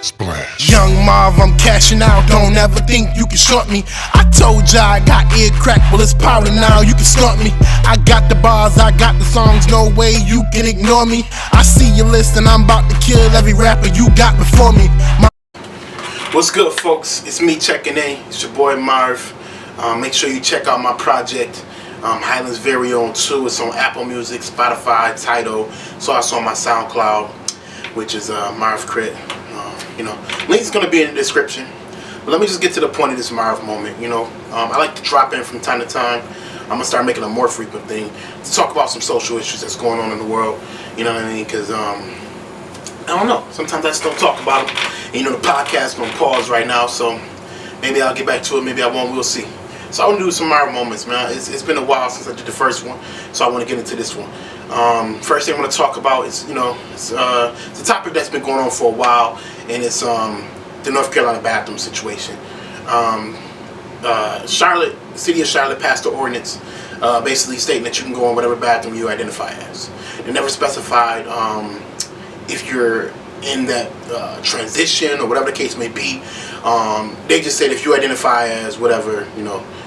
Splash. Young Marv, I'm cashing out, don't ever think you can short me. I told ya I got ear crack, well it's powder now, you can stunt me. I got the bars, I got the songs, no way you can ignore me. I see your list and I'm about to kill every rapper you got before me. What's good, folks? It's me checking in. It's your boy Marv. Make sure you check out my project, Highland's Very Own 2. It's on Apple Music, Spotify, Tidal. So it's on my SoundCloud, which is Marv Crit. Link's gonna be in the description. But let me just get to the point of this Marv moment. I like to drop in from time to time. I'm gonna start making a more frequent thing to talk about some social issues that's going on in the world. You know what I mean? Because I don't know. Sometimes I just don't talk about them. And, the podcast's gonna pause right now, so maybe I'll get back to it. Maybe I won't. We'll see. So I want to do some Marv moments, man. It's been a while since I did the first one, so I want to get into this one. First thing I want to talk about is, it's a topic that's been going on for a while, and it's the North Carolina bathroom situation. The city of Charlotte passed an ordinance basically stating that you can go in whatever bathroom you identify as. They never specified if you're in that transition or whatever the case may be. They just said if you identify as whatever,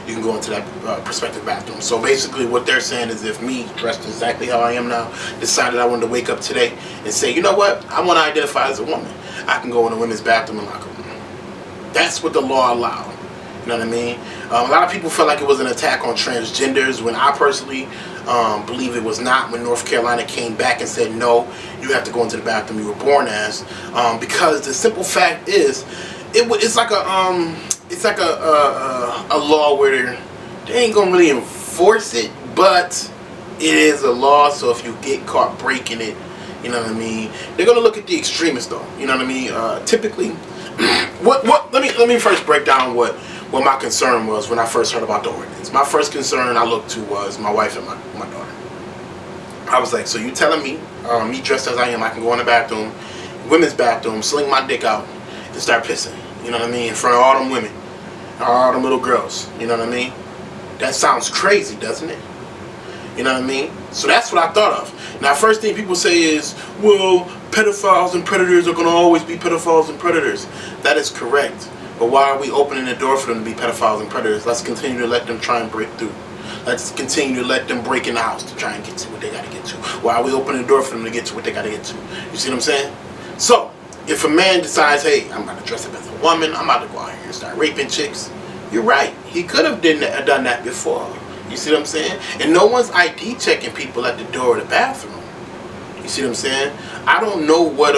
you can go into that prospective bathroom. So basically what they're saying is if me, dressed exactly how I am now, decided I wanted to wake up today and say, you know what, I want to identify as a woman, I can go in a women's bathroom and locker room. That's what the law allowed. You know what I mean? A lot of people felt like it was an attack on transgenders, when I personally believe it was not, when North Carolina came back and said, no, you have to go into the bathroom you were born as. Because the simple fact is, it's like a law where they ain't gonna really enforce it, but it is a law. So if you get caught breaking it, you know what I mean, they're gonna look at the extremists, though. You know what I mean? Typically, let me first break down what my concern was when I first heard about the ordinance. My first concern I looked to was my wife and my daughter. I was like, so you telling me, me dressed as I am, I can go in the bathroom, women's bathroom, sling my dick out, and start pissing, you know what I mean, in front of all them women, all them little girls, you know what I mean? That sounds crazy, doesn't it? You know what I mean? So that's what I thought of. Now, first thing people say is, well, pedophiles and predators are going to always be pedophiles and predators. That is correct. But why are we opening the door for them to be pedophiles and predators? Let's continue to let them try and break through. Let's continue to let them break in the house to try and get to what they got to get to. Why are we opening the door for them to get to what they got to get to? You see what I'm saying? So, if a man decides, hey, I'm going to dress up as a woman, I'm about to go out here and start raping chicks, you're right. He could have done that before. You see what I'm saying? And no one's ID checking people at the door of the bathroom. You see what I'm saying? I don't know what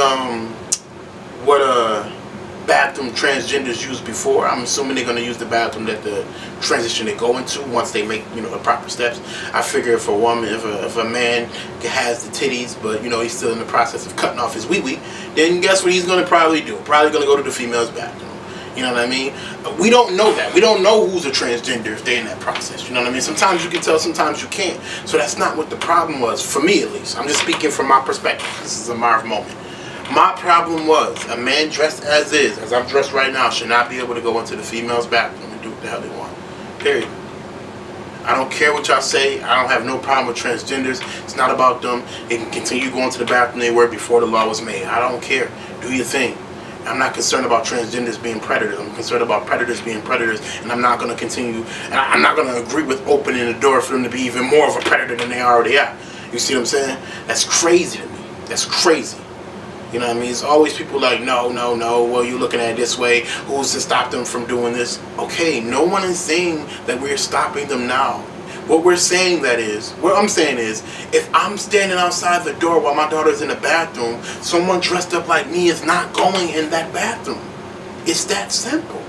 bathroom transgenders used before. I'm assuming they're going to use the bathroom that the transition they go into once they make, the proper steps. I figure if a woman, if a man has the titties, but he's still in the process of cutting off his wee-wee, then guess what he's going to probably do? Probably going to go to the female's bathroom. You know what I mean? We don't know that. We don't know who's a transgender if they're in that process. You know what I mean? Sometimes you can tell, sometimes you can't. So that's not what the problem was, for me at least. I'm just speaking from my perspective. This is a Marv moment. My problem was, a man dressed as is, as I'm dressed right now, should not be able to go into the female's bathroom and do what the hell they want. Period. I don't care what y'all say. I don't have no problem with transgenders. It's not about them. They can continue going to the bathroom they were before the law was made. I don't care. Do your thing. I'm not concerned about transgenders being predators. I'm concerned about predators being predators, and I'm not going to continue, and I'm not going to agree with opening the door for them to be even more of a predator than they already are. You see what I'm saying? That's crazy to me. That's crazy. You know what I mean? It's always people like, no, well, you're looking at it this way. Who's to stop them from doing this? Okay, no one is saying that we're stopping them now. What I'm saying is, if I'm standing outside the door while my daughter's in the bathroom, someone dressed up like me is not going in that bathroom. It's that simple.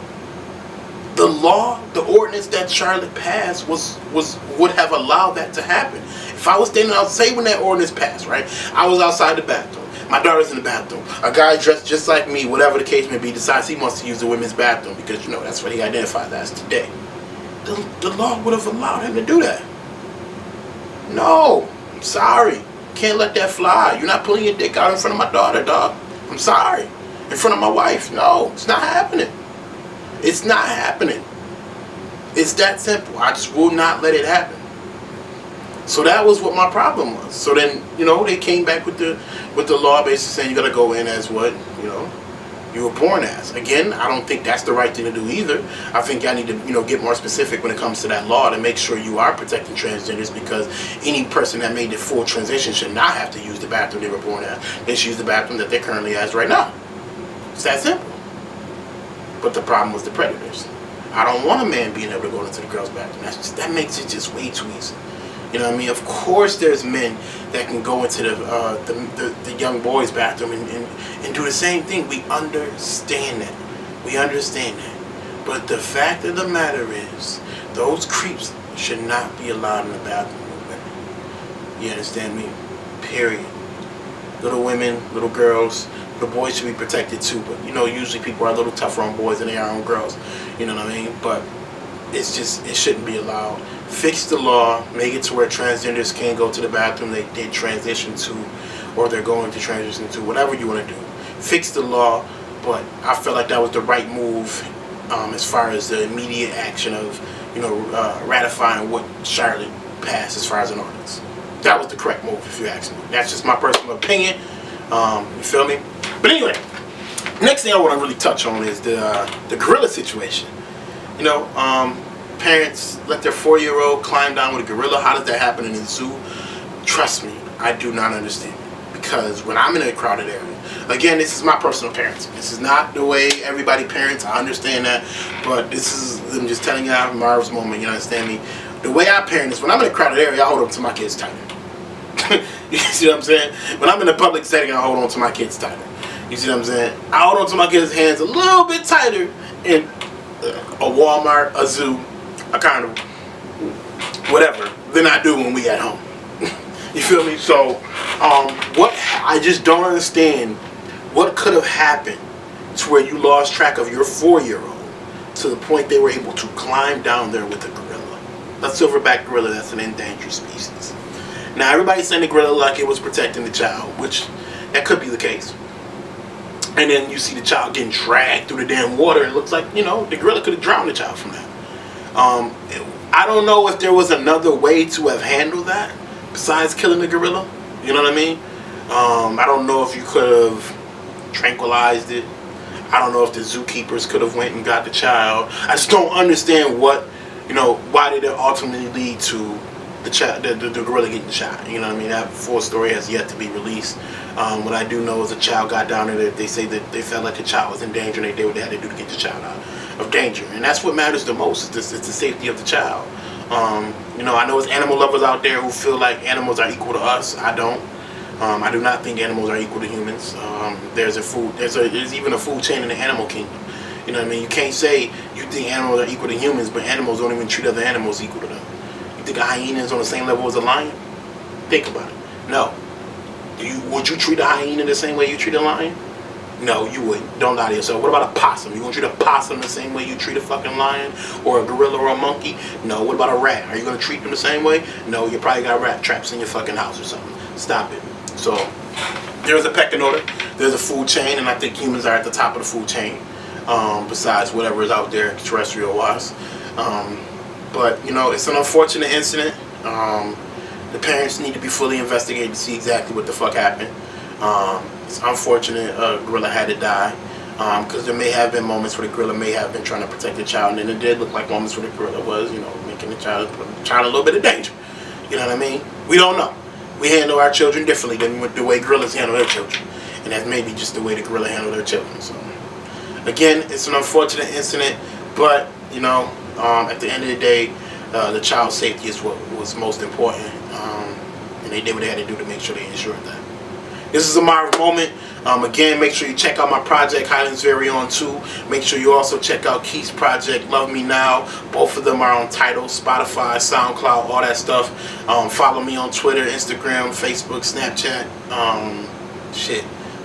The law, the ordinance that Charlotte passed would have allowed that to happen. If I was standing out, say when that ordinance passed, right? I was outside the bathroom. My daughter's in the bathroom. A guy dressed just like me, whatever the case may be, decides he wants to use the women's bathroom because, that's what he identifies as today. The law would have allowed him to do that. No, I'm sorry. Can't let that fly. You're not pulling your dick out in front of my daughter, dog. I'm sorry. In front of my wife. No, it's not happening. It's not happening. It's that simple. I just will not let it happen. So that was what my problem was. So then, they came back with the law basically saying you got to go in as what, You were born as. Again, I don't think that's the right thing to do either. I think I need to, get more specific when it comes to that law to make sure you are protecting transgenders, because any person that made the full transition should not have to use the bathroom they were born as. They should use the bathroom that they're currently as right now. It's that simple. But the problem was the predators. I don't want a man being able to go into the girls' bathroom. That makes it just way too easy. You know what I mean? Of course there's men that can go into the young boys' bathroom and do the same thing. We understand that. We understand that. But the fact of the matter is, those creeps should not be allowed in the bathroom with women. You understand me? Period. Little women, little girls, the boys should be protected too. But usually people are a little tougher on boys than they are on girls. You know what I mean? But it shouldn't be allowed. Fix the law, make it to where transgenders can't go to the bathroom they transition to, or they're going to transition to, whatever you want to do. Fix the law, but I felt like that was the right move as far as the immediate action of, ratifying what Charlotte passed as far as an ordinance. That was the correct move, if you ask me. That's just my personal opinion. You feel me? But anyway, next thing I want to really touch on is the gorilla situation. Parents let their 4-year-old climb down with a gorilla. How does that happen in the zoo? Trust me, I do not understand. Because when I'm in a crowded area, again, this is my personal parenting. This is not the way everybody parents. I understand that. But I'm just telling you out Marv's moment. You understand me? The way I parent is when I'm in a crowded area, I hold on to my kids tighter. You see what I'm saying? When I'm in a public setting, I hold on to my kids tighter. You see what I'm saying? I hold on to my kids' hands a little bit tighter in a Walmart, a zoo, a carnival, whatever, than I do when we at home. You feel me? So, what I just don't understand what could have happened to where you lost track of your 4-year-old to the point they were able to climb down there with a gorilla. A silverback gorilla, that's an endangered species. Now, everybody's saying the gorilla like it was protecting the child, which that could be the case. And then you see the child getting dragged through the damn water. It looks like, the gorilla could have drowned the child from that. I don't know if there was another way to have handled that besides killing the gorilla. You know what I mean? I don't know if you could have tranquilized it. I don't know if the zookeepers could have went and got the child. I just don't understand why did it ultimately lead to the gorilla getting shot. You know what I mean? That full story has yet to be released. What I do know is the child got down there. They say that they felt like the child was in danger and they did what they had to do to get the child out of danger. And that's what matters the most, is the safety of the child. I know there's animal lovers out there who feel like animals are equal to us. I don't. I do not think animals are equal to humans. There's even a food chain in the animal kingdom. You know what I mean? You can't say you think animals are equal to humans, but animals don't even treat other animals equal to them. You think a hyena is on the same level as a lion? Think about it. No. Would you treat a hyena the same way you treat a lion? No, you wouldn't. Don't lie to yourself. What about a possum? You gonna treat a possum the same way you treat a fucking lion or a gorilla or a monkey? No. What about a rat? Are you gonna treat them the same way? No, you probably got rat traps in your fucking house or something. Stop it. So there's a pecking order. There's a food chain, and I think humans are at the top of the food chain. Besides whatever is out there terrestrial wise. But it's an unfortunate incident. The parents need to be fully investigated to see exactly what the fuck happened. It's unfortunate gorilla had to die, because there may have been moments where the gorilla may have been trying to protect the child, and then it did look like moments where the gorilla was, making the child a little bit of danger. You know what I mean? We don't know. We handle our children differently than the way gorillas handle their children, and that's maybe just the way the gorilla handle their children. So, again, it's an unfortunate incident, but at the end of the day, the child's safety is what was most important, and they did what they had to do to make sure they ensured that. This is a Marv moment. Again, make sure you check out my project, Highland's Very Own 2. Make sure you also check out Keith's project, Love Me Now. Both of them are on Tidal, Spotify, SoundCloud, all that stuff. Follow me on Twitter, Instagram, Facebook, Snapchat,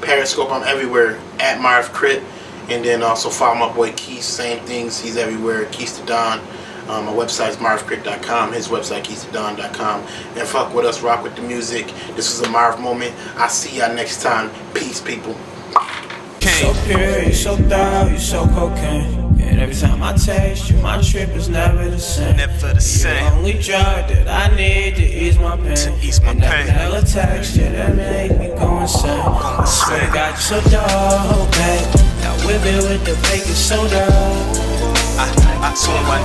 Periscope. I'm everywhere, at Marv Crit. And then also follow my boy Keith, same things. He's everywhere, Keith the Don. My website is marvcrick.com, his website keiththedon.com. And fuck with us, rock with the music. This is a Marv moment. I'll see y'all next time. Peace, people. So pure, you so thorough, you so cocaine. And every time I taste you, my trip is never the same. Never the same. You're the only drug that I need to ease my pain. To ease my and pain. Vanilla texture that make me go insane. I swear to God, you're so dope, babe. beer with the baking soda. I saw one.